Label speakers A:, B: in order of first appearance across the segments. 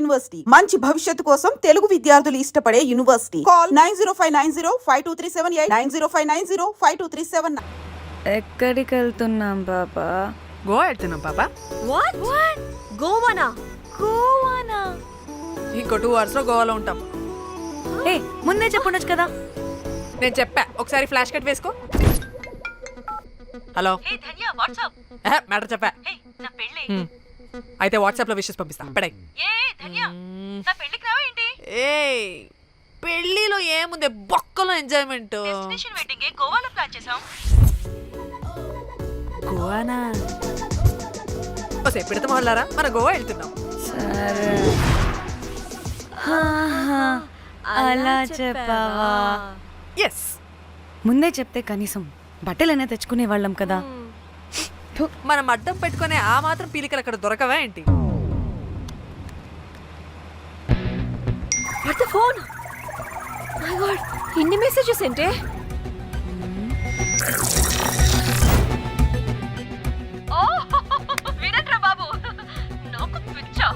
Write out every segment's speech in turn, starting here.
A: University మంచి భవిష్యత్తు కోసం తెలుగు విద్యార్థులు ఇష్టపడే యూనివర్సిటీ. కాల్ 9059052378 9059052379.
B: ఎక్కడికి వెళ్తున్నాం పాపా?
C: గోవా వెళ్తున్నాం పాపా.
D: వాట్ గోవానా?
C: ఇంకో 2 hours లో గోవాలో ఉంటాం.
B: ఏ ముందే చెప్పుండొచ్చు కదా.
C: నేను చెప్పా, ఒకసారి ఫ్లాష్ కట్ వేసుకో. హలో మ్యాటర్ చెప్పా. అయితే వాట్సాప్ లో విషెస్ పంపిస్తా. పడాయి. ఏ పెళ్లిలో ఏముంది, బొక్కలో ఎంజాయ్మెంట్.
B: గోవానా?
C: ఓసే పెడతాం వాళ్ళారా, మన గోవా వెళ్తున్నాం.
B: సరే అలా చెప్పావా?
C: ఎస్,
B: ముందే చెప్తే కనీసం బట్టలైనా తెచ్చుకునే వాళ్ళం కదా.
C: మనం అడ్డం పెట్టుకునే ఆ మాత్రం పీలికలు అక్కడ దొరకవా ఏంటి?
D: What the phone? My God, ఇన్ని మెసేజెస్ ఏంటి? ఓ వినట్రా బాబు, నాకు పిచ్చా.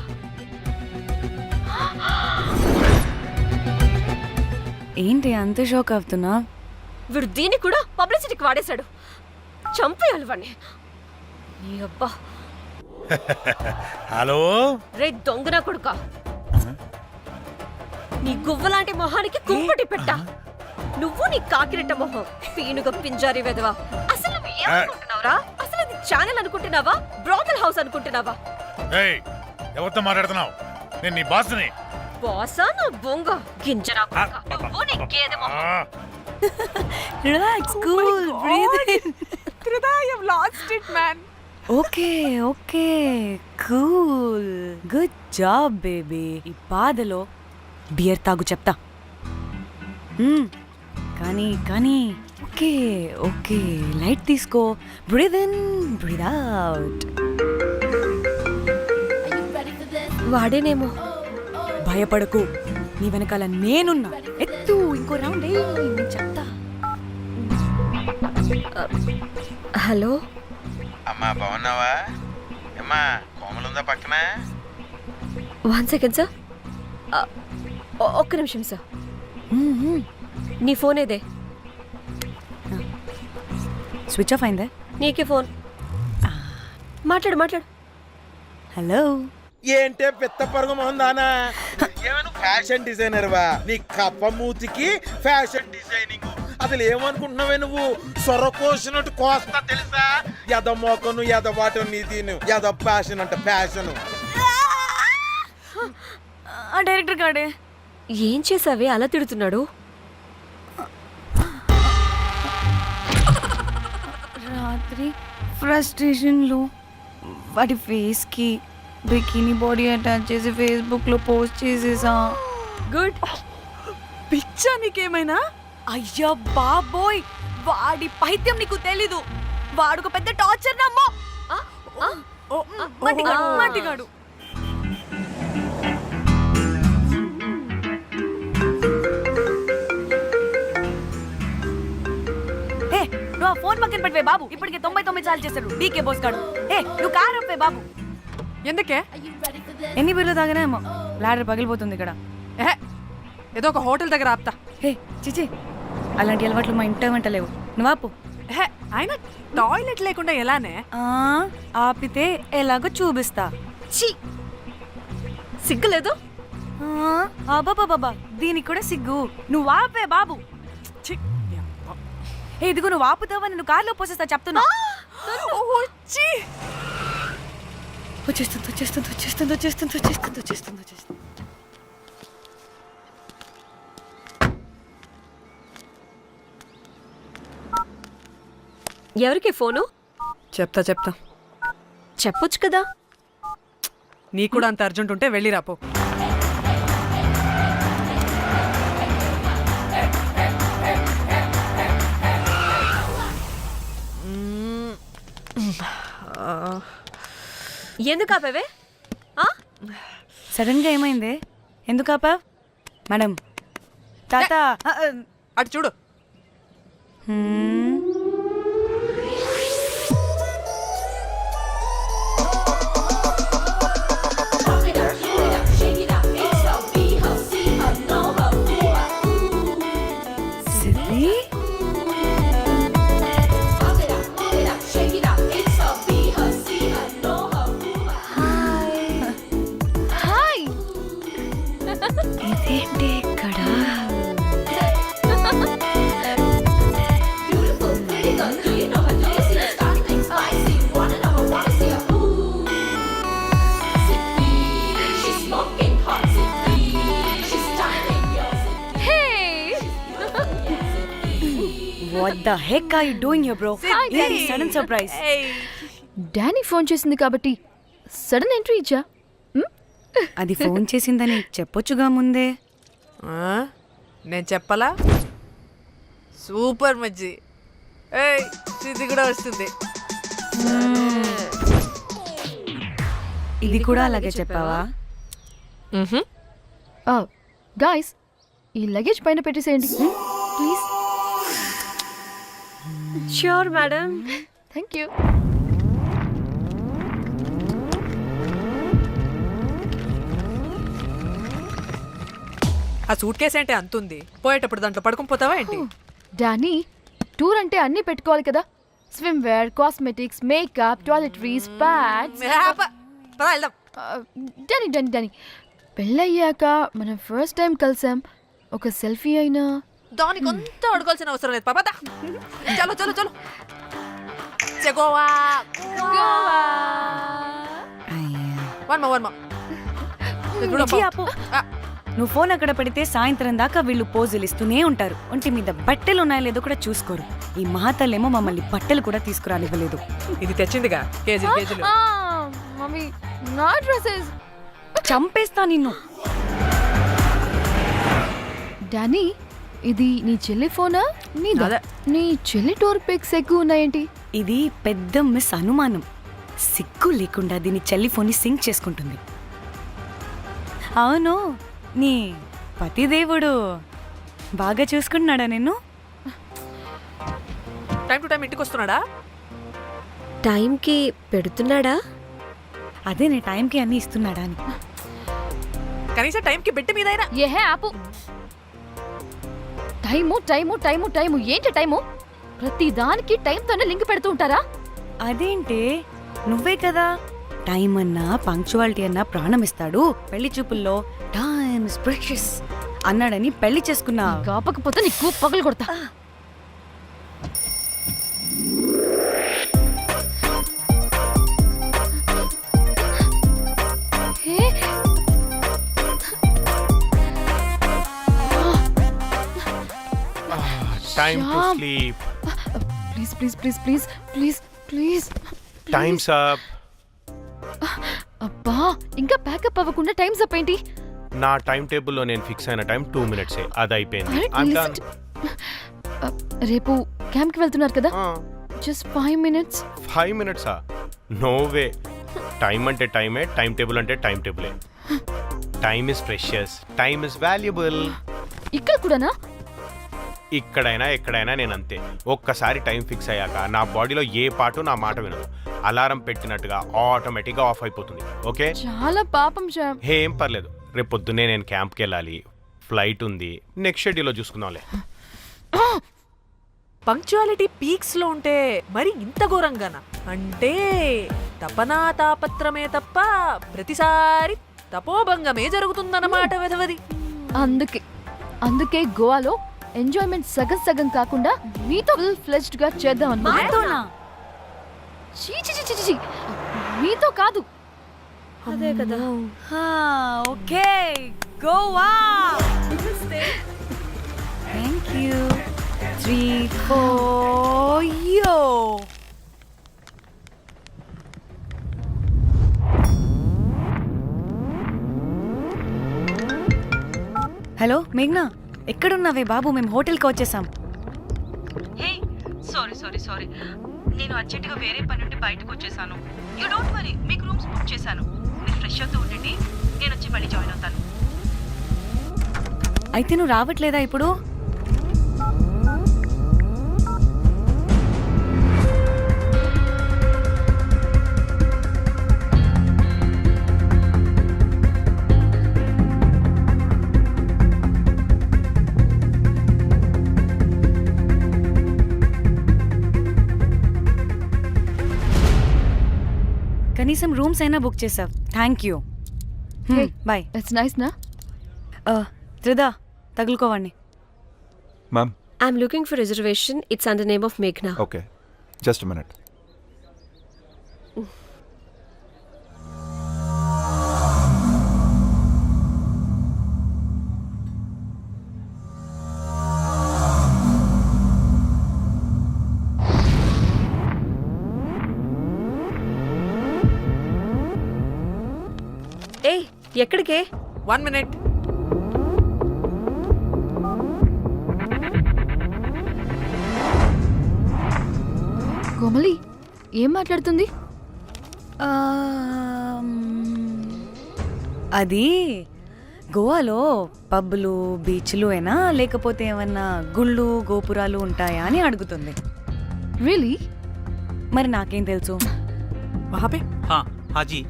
B: ఏంటి అంత షాక్ అవుతున్నా?
D: వీడు దీన్ని కూడా పబ్లిసిటీకి వాడేశాడు. చంపేయాలి వాడిని. నీ అబ్బా.
E: హలో
D: రే దొంగనా కొడుకా, నీ గువ్వలాంటి మొహానికి కుంపటి పెట్ట. నువ్వు నీ కాకిరెట్ట మొహం, పీనుగ పింజారి వెదవా. అసలు నువ్వు ఏమనుకుంటున్నావురా? అసలు ఇది ఛానల్ అనుకుంటున్నావా, బ్రోకల్ హౌస్ అనుకుంటున్నావా?
E: ఏయ్, ఎవరితో మాట్లాడుతున్నావు? నేను నీ బాస్ని.
D: బాసా నా బొంగ గింజరా కొడుకా. నువ్వు నీ గేదె మొహం.
B: Relax, cool, breathe in.
C: I have lost it, man.
B: Okay okay, cool, good job baby. ఈ బాధలో బియర్ తాగు చెప్తా. కానీ కానీ ఓకే ఓకే, లైట్ తీసుకో. Breathe in, breathe out.
D: వాడేనేమో.
B: భయపడకు, నీ వెనకాల నేనున్నా. ఎత్తు, ఇంకో రౌండ్ నేను చెప్తా.
D: హలో
F: అమ్మా, బాగున్నావా? అమ్మా, కోమలుందా పక్కన?
D: 1 second సార్. ఒక్క నిమిషం సార్. నీ ఫోన్ ఏదే?
B: స్విచ్ ఆఫ్ అయిందే.
D: నీకే ఫోన్. మాట్లాడు మాట్లాడు.
B: హలో.
F: ఏంటే పెద్ద పరుగు మొహందానా? ఏమైనా ఫ్యాషన్ డిజైనర్ వా? నీ కప్ప మూతికి ఫ్యాషన్ డిజైనింగ్. అసలు ఏమనుకుంటున్నావే నువ్వు? సొర కోసినట్టు కోస్తా తెలుసా? ఎద మోకను ఎద వాటం నీ దీని ఎద ఫ్యాషన్ అంట ఫ్యాషన్.
B: ఆ డైరెక్టర్ గాడే
D: ఏం చేసావే అలా తిడుతున్నాడు?
B: రాత్రి ఫ్రస్ట్రేషన్లో వాడి ఫేస్కి బికినీ బాడీ అటాచ్ చేసి ఫేస్బుక్లో పోస్ట్ చేసేసా.
D: గుడ్.
C: పిచ్చా నీకేమైనా?
B: అయ్యా బాబోయ్, వాడి పైత్యం నీకు తెలీదు. వాడుకు పెద్ద టార్చర్ నమ్మో. మట్టిగాడు. ఏ నువ్వు ఆ ఫోన్ పక్కన పెట్టవే బాబు. ఇప్పటికే 99 సార్లు చేశాడు డీకే బోస్ గాడు. ఏ నువ్వు కారు అప్పే బాబు.
C: ఎందుకే?
B: ఎన్ని బిర్లు తాగినాయేమో, లాడర్ పగిలిపోతుంది ఇక్కడ.
C: ఏదో ఒక హోటల్ దగ్గర ఆపుతా.
B: హే చిచి, అలాంటి అలవాట్లు మా ఇంట వెంట లేవు. నువ్వు ఆపు.
C: ఆయన టాయిలెట్ లేకుండా ఎలానే?
B: ఆపితే ఎలాగో చూపిస్తా.
D: ఛీ, సిగ్గులేదు?
B: బాబా దీనికి కూడా సిగ్గు. నువ్వు ఆపే బాబు. ఇదిగో నువ్వు ఆపుతావా, నేను కార్లో పోసేస్తా చెప్తున్నా. వచ్చేస్తుంది వచ్చేస్తుంది వచ్చేస్తుంది వచ్చేస్తుంది వచ్చేస్తుంది వచ్చేస్తుంది వచ్చేస్తుంది.
D: ఎవరికి ఫోను?
C: చెప్తా చెప్తా.
D: చెప్పొచ్చు కదా.
C: నీకు కూడా అంత అర్జెంట్ ఉంటే వెళ్ళి రాపో.
D: ఎందుకు ఆపేవే?
B: సడన్ గా ఏమైంది? ఎందుకు ఆపా? మేడం తాత
C: అటు చూడు.
B: ఇదేంటి ఇక్కడ what the heck are you doing here bro ఇది సడన్ సర్ప్రైజ్
G: డానీ ఫోన్ చేసింది కాబట్టి సడన్ ఎంట్రీ ఇచ్చా
B: అది ఫోన్ చేసిందని చెప్పొచ్చుగా ముందే
C: నేను చెప్పలా సూపర్ మజ్జి ఏయ్ ఇది కూడా వస్తుంది
B: ఇది కూడా అలాగే చెప్పావా
G: గాయస్ ఈ లగేజ్ పైన పెట్టేసేయండి please
D: sure madam.
G: Thank you
C: ఆ సూట్ కేసు అంటే అంతుంది పోయేటప్పుడు దాంట్లో పడుకుని పోతావా ఏంటి
G: డానీ టూర్ అంటే అన్నీ పెట్టుకోవాలి కదా swimwear cosmetics makeup toiletries pads
C: పద వెళ్దాం
G: డానీ డానీ డానీ పెళ్ళయ్యాక మనం ఫస్ట్ టైం కలిసాం ఒక సెల్ఫీ అయినా
C: దానికి అంత అడగాల్సిన అవసరం లేదు పాపా చలో చలో చలో చెగోవా వర్మ
B: మిర్చి ఆపు. నువ్వు ఫోన్ అక్కడ పెడితే సాయంత్రం దాకా వీళ్ళు పోజులు ఇస్తూనే ఉంటారు ఒంటి మీద బట్టలు ఉన్నాయో లేదో కూడా చూసుకోరు ఈ మహాతల్లేమో మమ్మల్ని బట్టలు కూడా తీసుకురానివ్వలేదు
C: ఇది తెచ్చిందిగా కేజీలు కేజీలు
G: మమ్మీ నా డ్రెస్సెస్
B: చంపేస్తా నిన్ను
G: డానీ ఇది నీ చెల్లి ఫోనా నీదా
C: అదే.
G: నీ చెల్లి టూర్ పిక్స్ ఎక్కువ ఉన్నాయేంటి
B: ఇది పెద్ద మిస్ అనుమానం సిగ్గు లేకుండా దీని చెల్లిఫోన్ని సింక్ చేసుకుంటుంది అవును నీ పతిదేవుడు బాగా చూసుకుంటున్నాడా నిన్ను
C: టైం టు టైం ఇంటికి వస్తున్నాడా
D: టైంకి పెడుతున్నాడా?
B: అదే నీ టైంకి అన్ని ఇస్తున్నాడా అని
C: కనీసం టైంకి పెట్టి మీదైనా
G: ఏహే ఆపు టైము టైము టైము టైము ఏంటి టైము ప్రతి దానికి టైంతోనే లింక్ పెడుతూ ఉంటారా
B: అదేంటి నువ్వే కదా టైం అన్నా పంక్చువాలిటీ అన్నా ప్రాణం ఇస్తాడు పెళ్లి చూపుల్లో టైమ్ ఇస్ ప్రెషియస్ అన్నాడని పెళ్లి చేసుకున్నా
G: కాపకపోతే నీకు పగలు కొడతా
H: Time to
G: Shyam.
H: sleep.
G: Please please please please please please
H: Time's up.
G: అబ్బా ఇంకా ప్యాకప్ అవ్వకుండా టైమ్స్ అప్ ఏంటి
H: నా టైం టేబుల్లో నేను ఫిక్స్ అయిన టైం 2 minutes అది అయిపోయింది.
G: అరే,
H: I'm
G: listen
H: done.
G: రేపు క్యాంప్ కి వెళ్తున్నారు కదా just 5 minutes
H: 5 minutes no way time అంటే టైమే టైం టేబుల్ అంటే టైం టేబులే time is precious time is valuable
G: ఇక్కడ కూడానా
H: ఇక్కడైనా ఎక్కడైనా నేను అంతే ఒక్కసారి టైం ఫిక్స్ అయ్యాక నా బాడీలో ఏ పాటు నా మాట వినదు అలారం పెట్టినట్టుగా ఆటోమేటిక్గా ఆఫ్ అయిపోతుంది ఓకే
G: చాలా పాపం శ్యామ్
H: ఏం పర్లేదు రేపు పొద్దున్నే నేను క్యాంప్కి వెళ్ళాలి ఫ్లైట్ ఉంది నెక్స్ట్ షెడ్యూల్లో చూసుకుందాంలే
C: పంక్చువాలిటీ పీక్స్ లో ఉంటే మరి ఇంత ఘోరంగానా అంటే తపనా తాపత్రమే తప్ప ప్రతిసారి తపోభంగమే జరుగుతుందన్నమాట వెధవది
G: అందుకే గోవాలో ఎంజాయ్మెంట్ సగం సగం కాకుండా మీతో ఫుల్ ఫ్లెజ్డ్ గా చేద్దాం అనుకున్నా
B: మాతోనా?
G: చీ చీ చీ, చీ, చీ. మీతో కాదు
D: అదే కదా.
B: ఓకే గోవా థ్యాంక్ యూ 3 4 యో హలో మేఘ్నా ఎక్కడున్నావే బాబు మేము హోటల్కి వచ్చేసాం
I: హే సారీ నేను అర్జెంటుగా వేరే పని నుండి బయటకు వచ్చేసాను యూ డోంట్ వరీ మీకు రూమ్స్ బుక్ చేశాను మీరు ఫ్రెష్ అవుతూ ఉండండి నేను వచ్చి మళ్ళీ జాయిన్ అవుతాను
B: అయితే నువ్వు రావట్లేదా ఇప్పుడు కనీసం రూమ్స్ అయినా బుక్ చేసావు thank you
G: Hey.
B: Boy
G: it's nice నా
B: త్రిదా తగులుకోవండి.
J: Ma'am
D: I'm looking for reservation. It's under name of మేఘ్నా.
J: Okay, just minute.
D: ఏయ్ ఎక్కడికే?
C: 1 minute.
G: కోమలి ఏం మాట్లాడుతుంది?
B: అది గోవాలో పబ్బులు బీచ్లు అయినా లేకపోతే ఏమన్నా గుళ్ళు గోపురాలు ఉంటాయా అని అడుగుతుంది.
G: రియలీ?
B: మరి నాకేం తెలుసు?
C: वहाँ पे?
K: हाँ हाँ जी,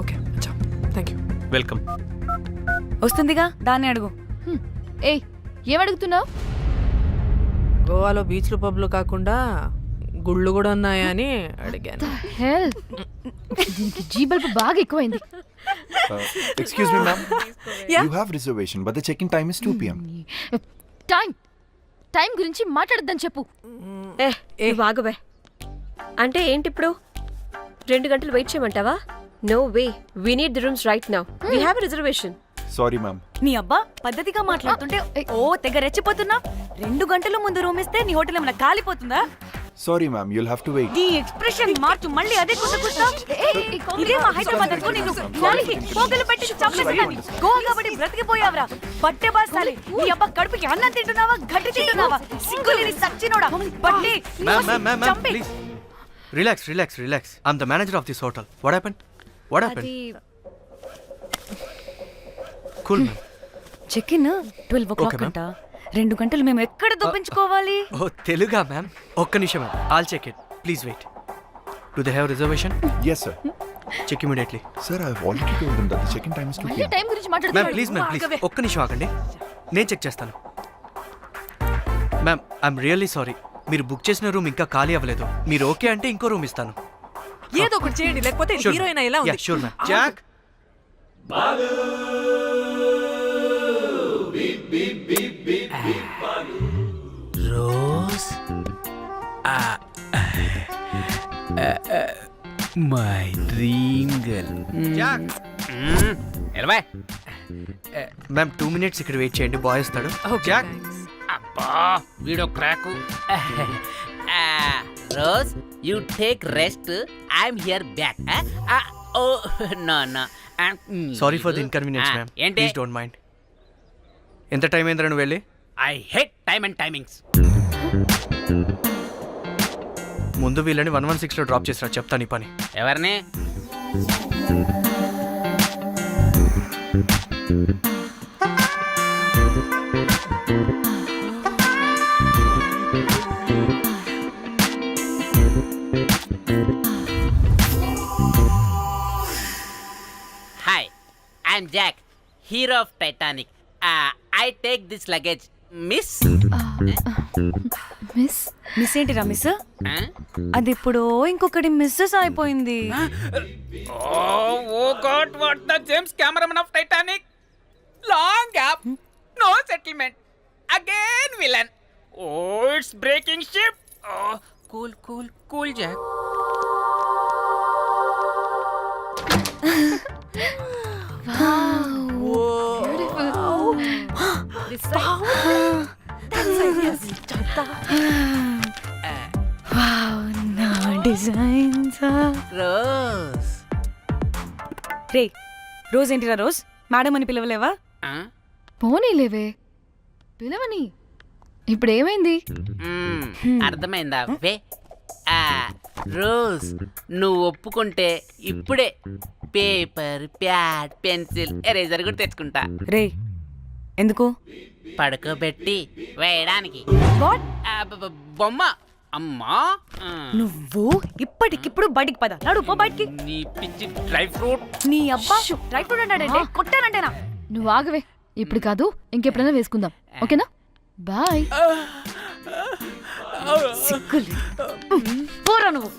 C: ओके, अच्छा, थैंक यू.
K: वेलकम.
B: వస్తుందిగా, దాన్ని అడుగు.
G: ఏయ్ ఏం అడుగుతున్నావు?
C: గోవాలో బీచ్లు పబ్లు కాకుండా గుళ్ళు కూడా ఉన్నాయా అని అడిగాను.
G: హెల్ దీనికి జీ బల్బ్ బాగా ఎక్కువైంది.
J: Excuse me ma'am, you have reservation but the check in time is 2 PM.
G: Time గురించి మాట్లాడద్దని చెప్పు.
D: నువ్వు ఆగువే. అంటే ఏంటి ఇప్పుడు 2 గంటలు వెయిట్ చేయమంటావా? No way, we need the rooms right now. We have reservation.
J: Sorry ma'am.
B: నీ అబ్బా పద్ధతిగా మాట్లాడుతుంటే ఓ తెగ రెచ్చిపోతున్నా. 2 గంటల ముందు రూమ్ ఇస్తే నీ హోటల్ ఏమైనా కాలిపోతుందా?
J: Sorry ma'am, you'll have to wait.
B: నీ ఎక్స్ప్రెషన్ మార్చు, మళ్ళీ అదే కుసకుస్తా. ఇదే మా హైదరాబాద్ అనుకో, నిన్ను గాలికి పోగలు పెట్టి చంపేసేదాన్ని. గోవా కాబట్టి బ్రతికిపోయావరా బట్టే బాసాలి. నీ అబ్బా కడుపుకి అన్నం తింటున్నావా, గడ్డి తింటున్నావా? సిగ్గులేని సచ్చినోడా బట్టి చంపి.
K: Please relax. I'm the manager of this hotel. What happened?
D: అది
K: Cool, ma'am.
B: Check in 12 o'clock
K: Okay, ma'am.
B: అంట. 2 గంటలు మేము ఎక్కడ దొప్పించుకోవాలి?
K: Oh, Teluga, ma'am. ఒక్క నిమిషం, ma'am. I'll check it. Please wait. Do they have reservation?
J: Yes sir.
K: Check immediately.
J: Sir, I have already told them that the check in time is 2
G: మళ్ళీ
J: PM.
G: Time గురించి
K: ma'am
G: మాట్లాడుతున్నాడు.
K: Please ఒక్క నిమిషం ఆగండి, నేను check చేస్తాను. Ma'am I'm really sorry, మీరు book చేసిన రూమ్ ఇంకా ఖాళీ అవ్వలేదు. మీరు ఓకే అంటే ఇంకో రూమ్ ఇస్తాను.
C: ఏదో ఒకటి చేయండి, లేకపోతే హీరోయిన్ ఎలా ఉంది?
K: Sure ma'am. Jack
L: Rose my dream girl.
K: Jack
L: ఎలవా
K: మ్యామ్ 2 minutes ఇక్కడ వెయిట్ చేయండి, బాయ్ వస్తాడు.
C: Okay,
K: Jack
C: thanks.
L: అబ్బా వీడో క్రాకు. Rose you take rest, I'm here back. Oh no no.
K: Sorry for the inconvenience ma'am,
L: ఏంటి?
K: Please don't mind. ఎంత time అయిందిరా నువ్వు వెళ్ళి?
L: I hate time and timings.
K: ముందు వీళ్ళని 116 లో డ్రాప్ చేసిరా, చెప్తాను ఈ పని.
L: ఎవరిని? Hi, I'm Jack, hero of Titanic. I take this luggage miss.
G: Miss
B: miss ఏంటిరా మిస్? అది ఇప్పుడు ఇంకొకటి మిస్సెస్ అయిపోయింది.
L: Oh God, what the James cameraman of Titanic. Long gap, no settlement, again villain. Oh it's breaking ship. Cool cool cool Jack.
B: నా designs.
L: Rose
B: రే Rose ఏంటిరా Rose? Madam అని పిలవలేవా?
G: పోనీలేవే పిలవని. ఇప్పుడు ఏమైంది?
L: అర్థమైందా? వే రోజ్, నువ్వు ఒప్పుకుంటే ఇప్పుడే పేపర్, ప్యాడ్, పెన్సిల్, ఎరేజర్ కూడా తెచ్చుకుంటా.
B: రే ఎందుకు?
L: పడుకోబెట్టి వేయడానికి.
B: వాట్?
L: బొమ్మ. అమ్మా,
B: నువ్వు ఇప్పటికిప్పుడు బయటికి పద. నడు పో బయటికి.
L: నీ పిచ్చి డ్రై ఫ్రూట్.
B: నీ అబ్బా డ్రై ఫ్రూట్ అన్నాడంటే కొట్టానంటేనా?
G: నువ్వు ఆగవే, ఇప్పుడు కాదు ఇంకెప్పుడైనా వేసుకుందాం, ఓకేనా? బాయ్.
B: సిగ్గులు పోరా నువ్వు.